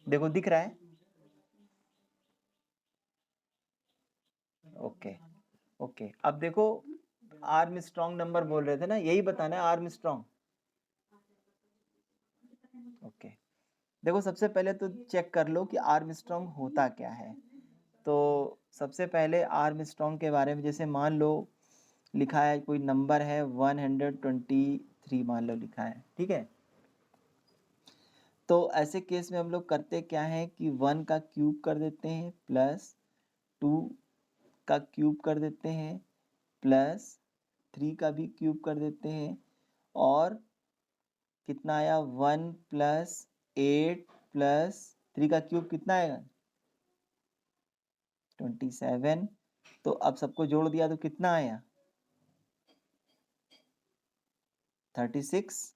देखो दिख रहा है, ओके ओके। अब देखो आर्म स्ट्रॉन्ग नंबर बोल रहे थे ना, यही बताना है आर्म स्ट्रॉन्ग। ओके, देखो सबसे पहले तो चेक कर लो कि आर्म स्ट्रॉन्ग होता क्या है। तो सबसे पहले आर्म स्ट्रॉन्ग के बारे में, जैसे मान लो लिखा है कोई नंबर है 123 मान लो लिखा है, ठीक है। तो ऐसे केस में हम लोग करते क्या है कि 1 का क्यूब कर देते हैं प्लस 2 का क्यूब कर देते हैं प्लस 3 का भी क्यूब कर देते हैं, और कितना आया 1 प्लस 8 प्लस 3 का क्यूब कितना आएगा 27। तो अब सबको जोड़ दिया तो कितना आया 36,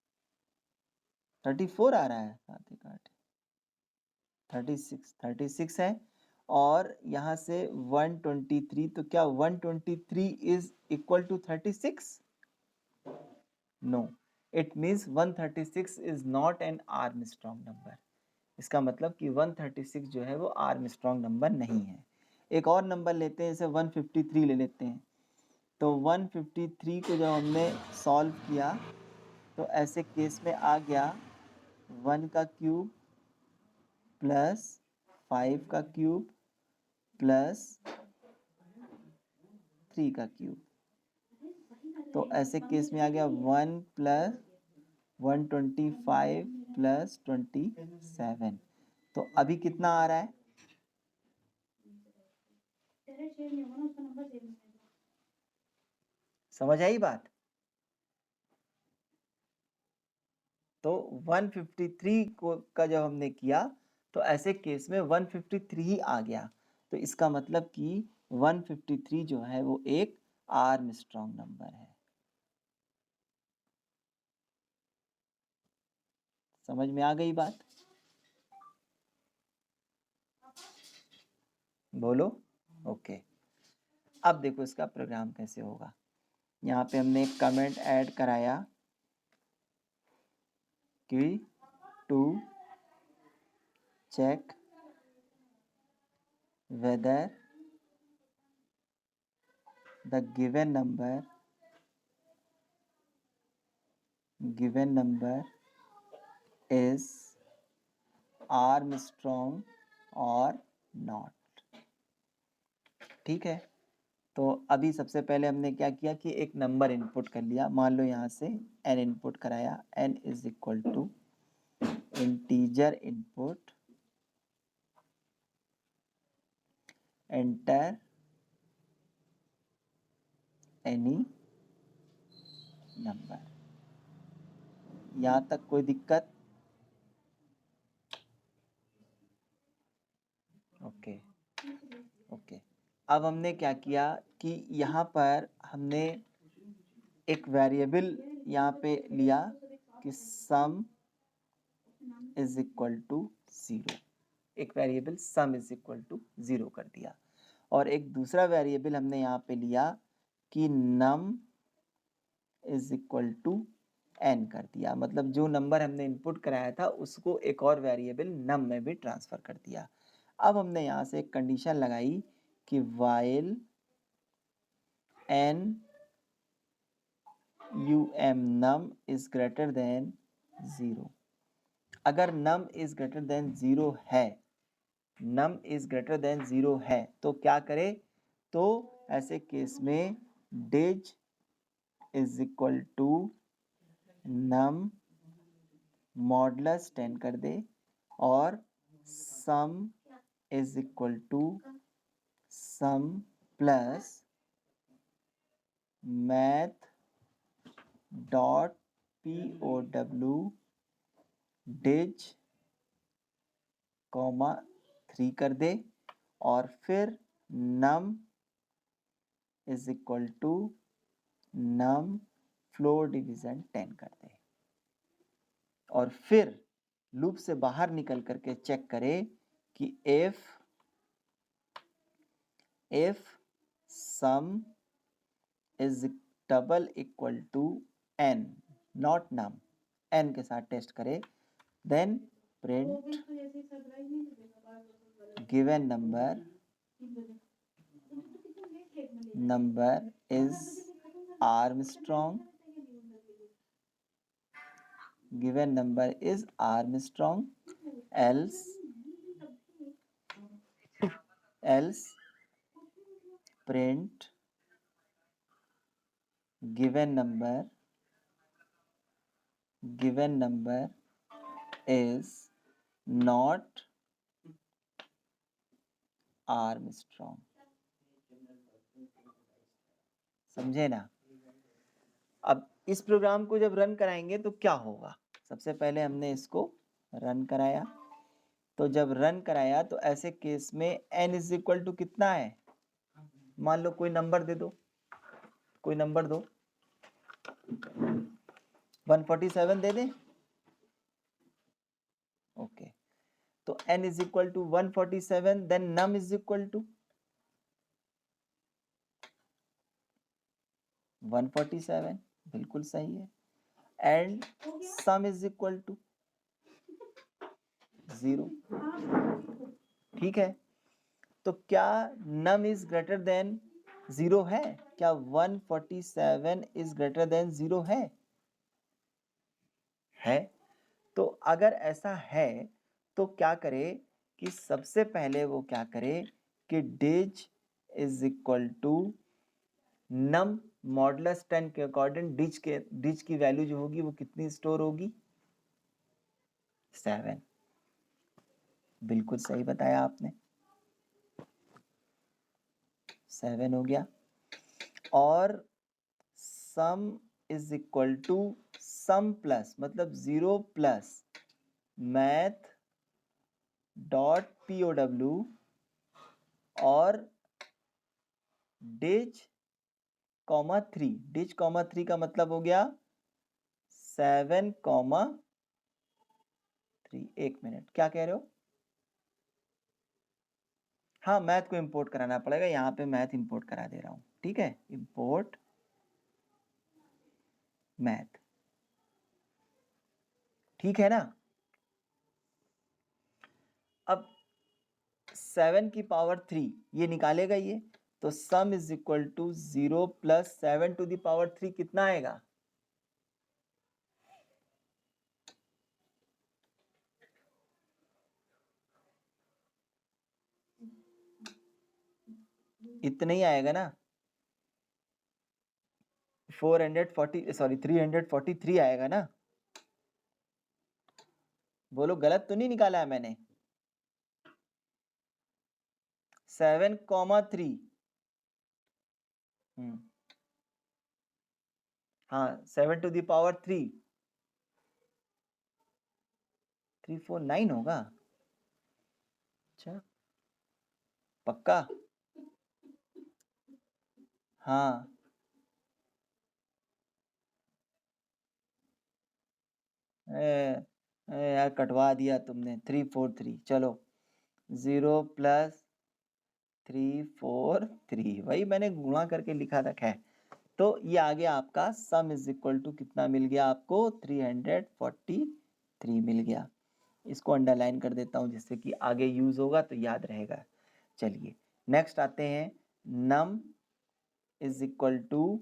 34 आ रहा है, साथ ही काट 36 है। और यहाँ से 123, तो क्या 123 is equal to 36? No, it means 136 is not an Armstrong number. इसका मतलब कि 136 जो है वो आर्म स्ट्रॉन्ग नंबर नहीं है। एक और नंबर लेते हैं, जैसे 153 ले लेते हैं। तो 153 को जब हमने सॉल्व किया तो ऐसे केस में आ गया 1 का क्यूब प्लस 5 का क्यूब प्लस 3 का क्यूब। तो ऐसे केस में आ गया 1 प्लस 125 प्लस 27। तो अभी कितना आ रहा है, समझ आई बात? तो 153 को का जब हमने किया तो ऐसे केस में 153 ही आ गया। तो इसका मतलब कि 153 जो है वो एक आर्म स्ट्रॉन्ग नंबर है। समझ में आ गई बात? बोलो। ओके, अब देखो इसका प्रोग्राम कैसे होगा। यहाँ पे हमने एक कमेंट ऐड कराया कि to check whether the given number is Armstrong और नॉट। ठीक है, तो अभी सबसे पहले हमने क्या किया कि एक नंबर इनपुट कर लिया। मान लो यहाँ से n इनपुट कराया, n is equal to integer input enter any number. यहाँ तक कोई दिक्कत? Okay okay. अब हमने क्या किया कि यहाँ पर हमने एक वेरिएबल यहाँ पे लिया कि सम इज इक्वल टू 0। एक variable sum is equal to 0 कर दिया, और एक दूसरा वेरिएबल हमने यहाँ पे लिया कि num is equal to n कर दिया। मतलब जो नंबर हमने इनपुट कराया था उसको एक और वेरिएबल नम में भी ट्रांसफर कर दिया। अब हमने यहाँ से एक कंडीशन लगाई कि while n num is greater than 0। अगर num is greater than 0 है, num is greater than 0 है तो क्या करे, तो ऐसे केस में dig is equal to num modulus 10 कर दे, और sum is equal to sum plus math dot POW dig comma 3 कर दे, और फिर num is equal to num floor division 10 कर दे, और फिर लूप से बाहर निकल करके चेक करे कि if sum is double equal to n, not num, n के साथ टेस्ट करे, then print given number is Armstrong, given number is Armstrong, else print given number is not Armstrong। समझे ना? अब इस प्रोग्राम को जब रन कराएंगे तो क्या होगा? सबसे पहले हमने इसको रन कराया, तो जब रन कराया तो ऐसे केस में n इज इक्वल टू कितना है? मान लो कोई नंबर दे दो, कोई नंबर दो, 147 दे दें? ओके, तो n is equal to 147, then num is equal to 147, बिल्कुल सही है, and sum is equal to 0। ठीक है, तो क्या num इज ग्रेटर देन 0 है? क्या 147 इज ग्रेटर देन 0 है? तो अगर ऐसा है तो क्या करे कि सबसे पहले वो क्या करे कि dig is equal to num modulus 10 के अकॉर्डिंग डिज की वैल्यू जो होगी वो कितनी स्टोर होगी? 7। बिल्कुल सही बताया आपने, 7 हो गया। और sum is equal to sum plus मतलब 0 प्लस मैथ डॉट POW और डिज कॉमा 3। डिज कॉमा 3 का मतलब हो गया 7 कॉमा 3। एक मिनट, क्या कह रहे हो? हाँ, मैथ को इंपोर्ट कराना पड़ेगा, यहाँ पे मैथ इंपोर्ट करा दे रहा हूँ। ठीक है, इंपोर्ट मैथ, ठीक है ना? अब 7 की पावर 3 ये निकालेगा ये, तो sum is equal to 0 plus 7 to the power 3 कितना आएगा? इतना ही आएगा ना? 343 आएगा ना? बोलो, गलत तो नहीं निकाला है मैंने? 7,3। हाँ, 7 टू द पावर 3 349 होगा। अच्छा, पक्का? हाँ, यार कटवा दिया तुमने। 343, चलो 0 प्लस 343, वही मैंने गुणा करके लिखा था। खैर, तो ये आ गया आपका सम इज इक्वल टू कितना मिल गया आपको? 343 मिल गया। इसको अंडरलाइन कर देता हूँ जिससे कि आगे यूज होगा तो याद रहेगा। चलिए नेक्स्ट आते हैं, num is equal to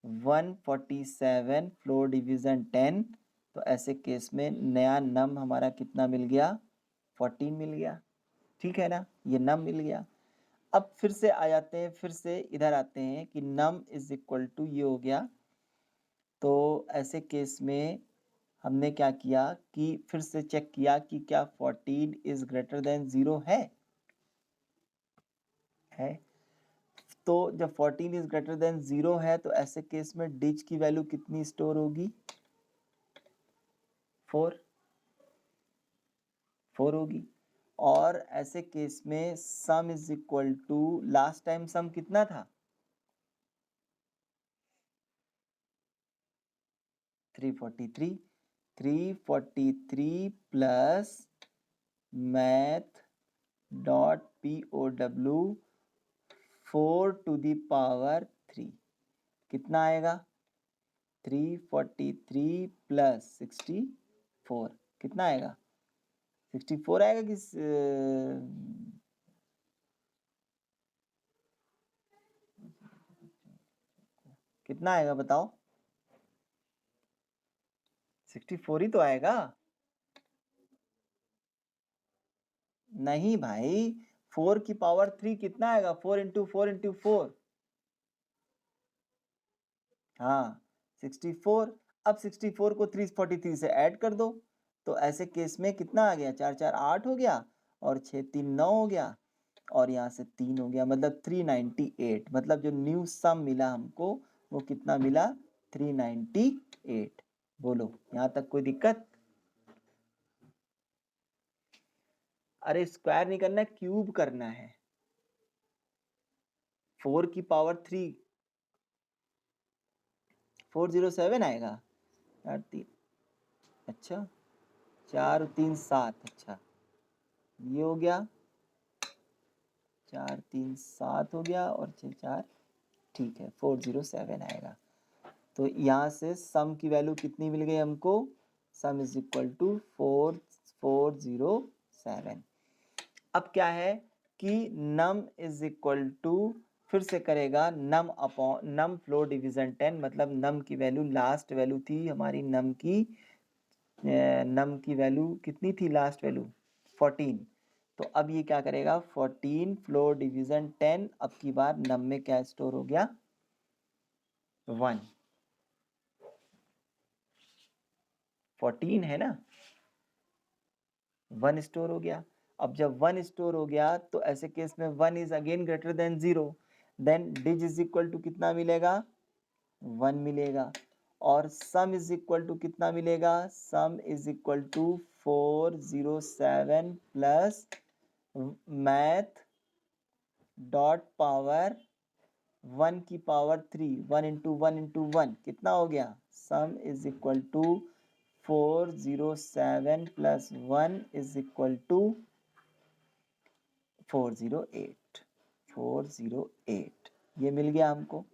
147 floor division 10। तो ऐसे केस में नया नम हमारा कितना मिल गया? 14 मिल गया। ठीक है ना, ये नम मिल गया। अब फिर से आ जाते हैं, फिर से इधर आते हैं कि नम इज इक्वल टू ये हो गया। तो ऐसे केस में हमने क्या किया कि फिर से चेक किया कि क्या 14 इज ग्रेटर देन 0 है? तो जब 14 इज ग्रेटर देन 0 है तो ऐसे केस में डिज की वैल्यू कितनी स्टोर होगी? 4 होगी। और ऐसे केस में sum is equal to, last time sum कितना था? 343 plus math dot POW 4 to the power 3 कितना आएगा? 343 प्लस 64, कितना आएगा? 64 आएगा कि कितना आएगा बताओ? 64 ही तो आएगा। नहीं भाई, 4 की पावर 3 कितना आएगा? 4 इंटू 4 इंटू 4। हाँ 64। अब 64 को 343 से ऐड कर दो, तो ऐसे केस में कितना आ गया? 4 4 8 हो गया और 6 3 9 हो गया और यहाँ से 3 हो गया, मतलब 398। मतलब जो न्यू सम मिला हमको वो कितना मिला? 398। बोलो यहाँ तक कोई दिक्कत? अरे स्क्वायर नहीं करना है, क्यूब करना है। 4 की पावर 3 407 आएगा यार। 3 अच्छा, 4 3 7। अच्छा ये हो गया, 4 3 7 हो गया और 6 4, ठीक है 407 आएगा। तो यहाँ से सम की वैल्यू कितनी मिल गई हमको? Sum is equal to 4407। अब क्या है कि नम इज इक्वल टू, फिर से करेगा नम अपॉन नम फ्लोर डिवीजन 10, मतलब नम की वैल्यू, लास्ट वैल्यू थी हमारी नम की वैल्यू कितनी थी? Last value 14। तो अब ये क्या करेगा? 14 फ्लोर डिवीजन 10, अब की बार नम में क्या स्टोर हो गया? 1। 14 है ना, 1 स्टोर हो गया। अब जब 1 स्टोर हो गया तो ऐसे केस में 1 is again greater than 0, then dig is equal to कितना मिलेगा? 1 मिलेगा। और सम इज इक्वल टू कितना मिलेगा? Sum is equal to 407 plus math dot power 1 की पावर 3, 1 इंटू 1 इंटू 1 कितना हो गया? Sum is equal to 407 plus 1 is equal to 408। 408 ये मिल गया हमको,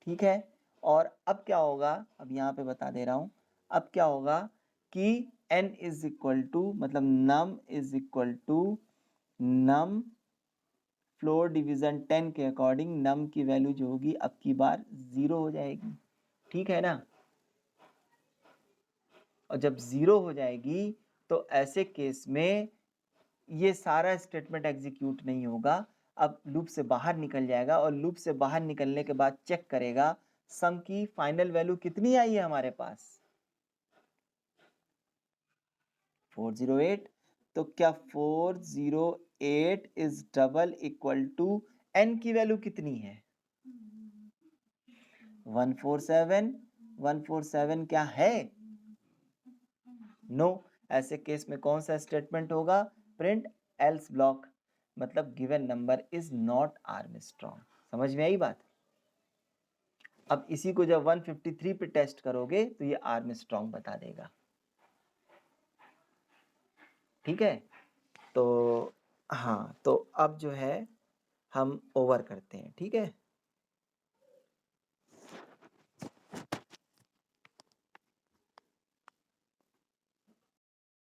ठीक है। और अब क्या होगा? अब यहाँ पे बता दे रहा हूँ। अब क्या होगा कि n इज इक्वल टू, मतलब num is equal to num floor division 10 के अकॉर्डिंग नम की वैल्यू जो होगी अब की बार 0 हो जाएगी, ठीक है ना। और जब 0 हो जाएगी तो ऐसे केस में ये सारा स्टेटमेंट एग्जीक्यूट नहीं होगा, अब लूप से बाहर निकल जाएगा और लूप से बाहर निकलने के बाद चेक करेगा सम की फाइनल वैल्यू कितनी आई है हमारे पास? 408। तो क्या 408 is double equal to n की वैल्यू कितनी है? 147। 147 क्या है? नो। ऐसे केस में कौन सा स्टेटमेंट होगा? प्रिंट एल्स ब्लॉक, मतलब given number is not Armstrong. समझ में आई बात? अब इसी को जब 153 पे टेस्ट करोगे तो ये आर्मस्ट्रॉन्ग बता देगा, ठीक है। तो हाँ, तो अब जो है हम ओवर करते हैं, ठीक है।